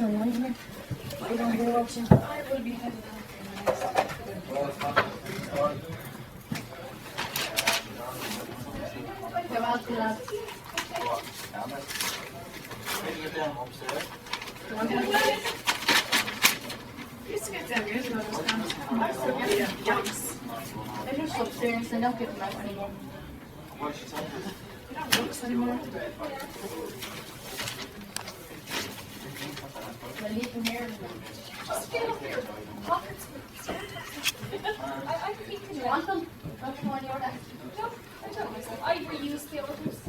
some money here. I don't go watching. I will be heading out. Used to get down years ago, I still get them jumps. They're just upstairs, they don't give them out anymore. They don't books anymore. They leave them here. Just get up here. Pockets. I think you want them. Not the one you're at. No, I don't myself. I reuse the others.